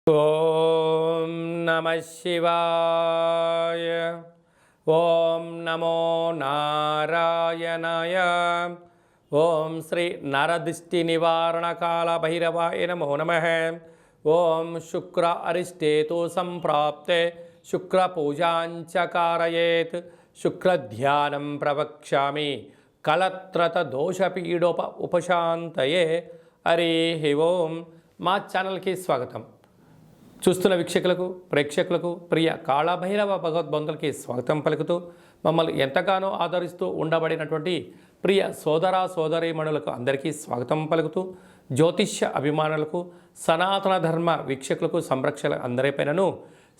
ఓం నమః శివాయ. ఓం నమో నారాయణాయ. ఓం శ్రీ నరదిష్టి నివారణ కాల భైరవాయ నమో నమః. ఓం శుక్ర అరిష్టేతు సంప్రాప్తే శుక్ర పూజాంచ కారయేత్. శుక్రధ్యానం ప్రవక్ష్యామి కలత్రత దోషపీడోప ఉపశాంతయే. హరి ఓం. మా ఛానల్కి స్వాగతం. చూస్తున్న వీక్షకులకు ప్రేక్షకులకు ప్రియ కాళభైరవ భగవద్బంధులకి స్వాగతం పలుకుతూ మమ్మల్ని ఎంతగానో ఆదరిస్తూ ఉండబడినటువంటి ప్రియ సోదర సోదరీమణులకు అందరికీ స్వాగతం పలుకుతూ జ్యోతిష్య అభిమానులకు సనాతన ధర్మ వీక్షకులకు సంరక్షణ అందరిపైనను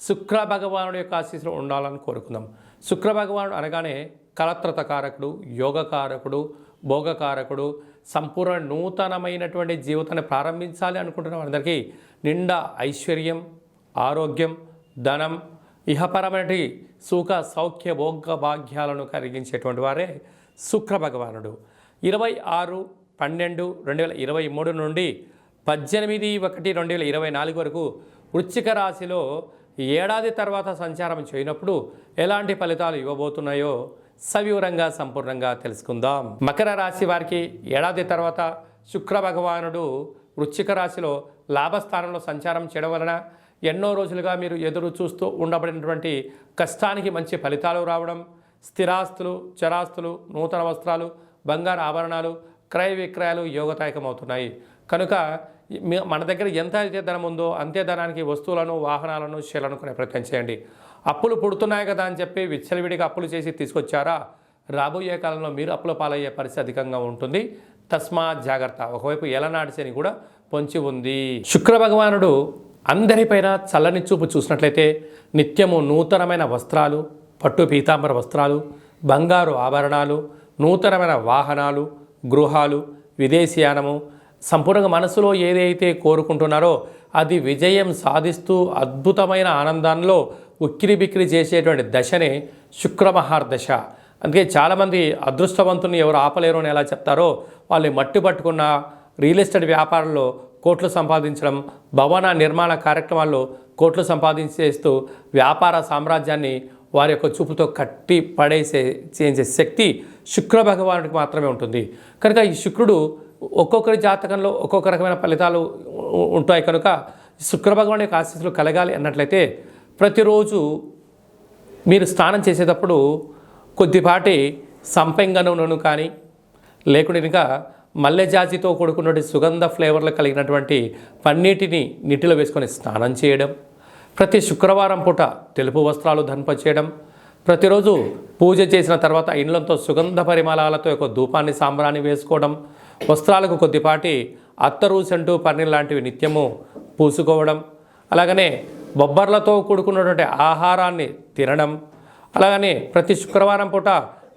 శుక్ర భగవానుడి యొక్క ఆశీస్సులు ఉండాలని కోరుకుందాం. శుక్ర భగవానుడు అనగానే కలత్రతకారకుడు, యోగకారకుడు, భోగకారకుడు, సంపూర్ణ నూతనమైనటువంటి జీవితాన్ని ప్రారంభించాలి అనుకుంటున్న వారందరికీ నిండా ఐశ్వర్యం, ఆరోగ్యం, ధనం, ఇహపరమైన సుఖ సౌఖ్య భోగ భాగ్యాలను కలిగించేటువంటి వారే శుక్ర భగవానుడు. 26/12/2023 నుండి 18/1/2024 వరకు వృశ్చిక రాశిలో ఏడాది తర్వాత సంచారం చేయనప్పుడు ఎలాంటి ఫలితాలు ఇవ్వబోతున్నాయో సవివరంగా సంపూర్ణంగా తెలుసుకుందాం. మకర రాశి వారికి ఏడాది తర్వాత శుక్ర భగవానుడు వృశ్చిక రాశిలో లాభస్థానంలో సంచారం చేయడం వలన ఎన్నో రోజులుగా మీరు ఎదురు చూస్తూ ఉండబడినటువంటి కష్టానికి మంచి ఫలితాలు రావడం, స్థిరాస్తులు, చరాస్తులు, నూతన వస్త్రాలు, బంగారు ఆభరణాలు, క్రయ విక్రయాలు యోగదాయకమవుతున్నాయి. కనుక మన దగ్గర ఎంత అయితే ధనం ఉందో అంతే ధనానికి వస్తువులను, వాహనాలను, షేర్లను కొనే ప్రయత్నం చేయండి. అప్పులు పుడుతున్నాయి కదా అని చెప్పి విచ్చలవిడిగా అప్పులు చేసి తీసుకొచ్చారా, రాబోయే కాలంలో మీరు అప్పుల పాలయ్యే పరిస్థితి అధికంగా ఉంటుంది. తస్మాత్ జాగ్రత్త. ఒకవైపు ఎలనాటి శని కూడా పొంచి ఉంది. శుక్ర భగవానుడు అందరిపైన చల్లని చూపు చూసినట్లయితే నిత్యము నూతనమైన వస్త్రాలు, పట్టు పీతాంబర వస్త్రాలు, బంగారు ఆభరణాలు, నూతనమైన వాహనాలు, గృహాలు, విదేశీయానము, సంపూర్ణంగా మనసులో ఏదైతే కోరుకుంటున్నారో అది విజయం సాధిస్తూ అద్భుతమైన ఆనందంలో ఉక్కిరి బిక్కిరి చేసేటువంటి దశనే శుక్రమహార్దశ. అందుకే చాలామంది అదృష్టవంతుని ఎవరు ఆపలేరు అని ఎలా చెప్తారో వాళ్ళు మట్టి పట్టుకున్న రియల్ ఎస్టేట్ వ్యాపారంలో కోట్లు సంపాదించడం, భవన నిర్మాణ కార్యక్రమాల్లో కోట్లు సంపాదించేస్తూ వ్యాపార సామ్రాజ్యాన్ని వారి యొక్క చూపుతో కట్టి చేసే శక్తి శుక్ర భగవానుడికి మాత్రమే ఉంటుంది. కనుక ఈ శుక్రుడు ఒక్కొక్కరి జాతకంలో ఒక్కొక్క రకమైన ఫలితాలు ఉంటాయి. కనుక శుక్ర భగవాన్ యొక్క ఆశీస్సులు కలగాలి అన్నట్లయితే ప్రతిరోజు మీరు స్నానం చేసేటప్పుడు కొద్దిపాటి సంపెంగ నూనెను కానీ లేకుంటే ఇంకా మల్లెజాజితో కూడుకున్నటువంటి సుగంధ ఫ్లేవర్లు కలిగినటువంటి పన్నీటిని నీటిలో వేసుకొని స్నానం చేయడం, ప్రతి శుక్రవారం పూట తెలుపు వస్త్రాలు ధరింపచేయడం, ప్రతిరోజు పూజ చేసిన తర్వాత ఇండ్లంతో సుగంధ పరిమళాలతో ఒక ధూపాన్ని సాంబ్రాన్ని వేసుకోవడం, వస్త్రాలకు కొద్దిపాటి అత్తరు, సెంటు, పన్నీర్ లాంటివి నిత్యము పూసుకోవడం, అలాగనే బొబ్బర్లతో కూడుకున్నటువంటి ఆహారాన్ని తినడం, అలాగనే ప్రతి శుక్రవారం పూట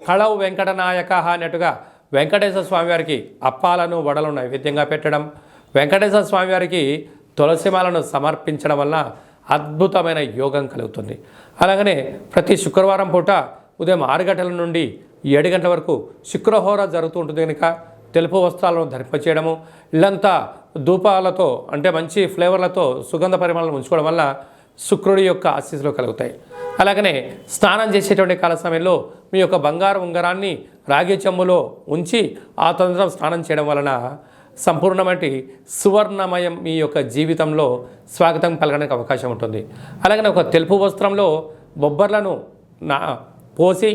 కళవు వెంకటనాయక అన్నట్టుగా వెంకటేశ్వర స్వామివారికి అప్పాలను, వడలను నైవేద్యంగా పెట్టడం, వెంకటేశ్వర స్వామివారికి తులసిమాలను సమర్పించడం వల్ల అద్భుతమైన యోగం కలుగుతుంది. అలాగనే ప్రతి శుక్రవారం పూట ఉదయం 6 గంటల నుండి 7 గంటల వరకు శుక్రహోర జరుగుతూ ఉంటుంది. కనుక తెలుపు వస్త్రాలను ధరింపచేయడము, ఇల్లంతా ధూపాలతో అంటే మంచి ఫ్లేవర్లతో సుగంధ పరిమళాలను ఉంచుకోవడం వల్ల శుక్రుడి యొక్క ఆశీస్సులు కలుగుతాయి. అలాగనే స్నానం చేసేటువంటి కాల సమయంలో మీ యొక్క బంగారు ఉంగరాన్ని రాగి చెంబులో ఉంచి ఆ తదనంతరం స్నానం చేయడం వలన సంపూర్ణమైన సువర్ణమయం మీ యొక్క జీవితంలో స్వాగతం పలకడానికి అవకాశం ఉంటుంది. అలాగనే ఒక తెలుపు వస్త్రంలో బొబ్బర్లను పోసి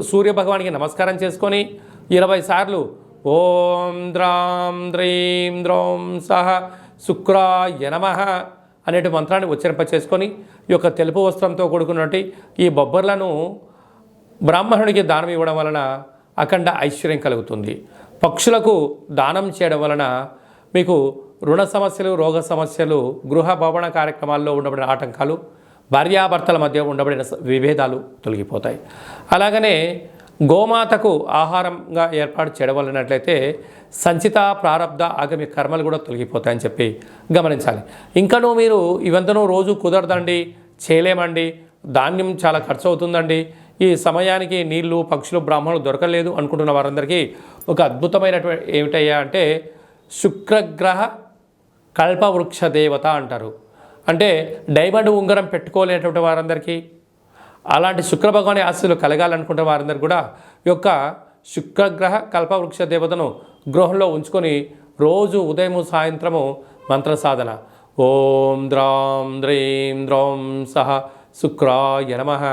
సూర్యభగవానికి నమస్కారం చేసుకొని 20 సార్లు ఓం ద్రాం ద్రీం ద్రోం సహ శుక్రాయ నమః అనేటి మంత్రాన్ని ఉచ్చరింపచేసుకొని ఈ యొక్క తెలుపు వస్త్రంతో కూడుకున్నటువంటి ఈ బొబ్బర్లను బ్రాహ్మణుడికి దానం ఇవ్వడం వలన అఖండ ఐశ్వర్యం కలుగుతుంది. పక్షులకు దానం చేయడం వలన మీకు రుణ సమస్యలు, రోగ సమస్యలు, గృహ భవన కార్యక్రమాల్లో ఉండబడిన ఆటంకాలు, భార్యాభర్తల మధ్య ఉండబడిన విభేదాలు తొలగిపోతాయి. అలాగనే గోమాతకు ఆహారంగా ఏర్పాటు చేయడం వలనట్లయితే సంచిత, ప్రారబ్ధ, ఆగమి కర్మలు కూడా తొలగిపోతాయని చెప్పి గమనించాలి. ఇంకనూ మీరు ఇవంతనూ రోజు కుదరదండి, చేయలేమండి, ధాన్యం చాలా ఖర్చు అవుతుందండి, ఈ సమయానికి నీళ్లు, పక్షులు, బ్రాహ్మణులు దొరకలేదు అనుకుంటున్న వారందరికీ ఒక అద్భుతమైనటువంటి ఏమిటయ్యా అంటే శుక్రగ్రహ కల్పవృక్ష దేవత అంటారు. అంటే డైమండ్ ఉంగరం పెట్టుకోలేనటువంటి వారందరికీ, అలాంటి శుక్రభగవాని ఆశీస్సులు కలగాలనుకుంటే వారందరూ కూడా ఈ యొక్క శుక్రగ్రహ కల్పవృక్ష దేవతను గృహంలో ఉంచుకొని రోజు ఉదయం సాయంత్రము మంత్ర సాధన ఓం ద్రాం ద్రీం ద్రౌం సహ శుక్రాయ నమః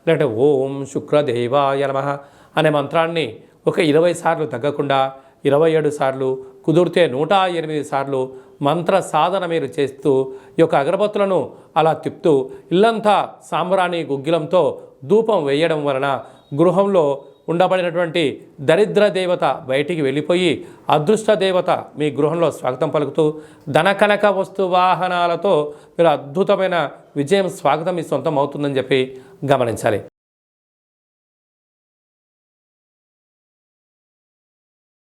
లేదంటే ఓం శుక్రదేవాయ నమః అనే మంత్రాన్ని ఒక 20 సార్లు తగ్గకుండా 27 సార్లు కుదిరితే 108 సార్లు మంత్ర సాధన మీరు చేస్తూ ఈ యొక్క అగరబత్తులను అలా తిప్పుతూ ఇల్లంతా సాంబ్రాణి గుగ్గిలంతో ధూపం వేయడం వలన గృహంలో ఉండబడినటువంటి దరిద్ర దేవత బయటికి వెళ్ళిపోయి అదృష్ట దేవత మీ గృహంలో స్వాగతం పలుకుతూ ధనకనక వస్తు వాహనాలతో మీరు అద్భుతమైన విజయం స్వాగతం మీ సొంతం అవుతుందని చెప్పి గమనించాలి.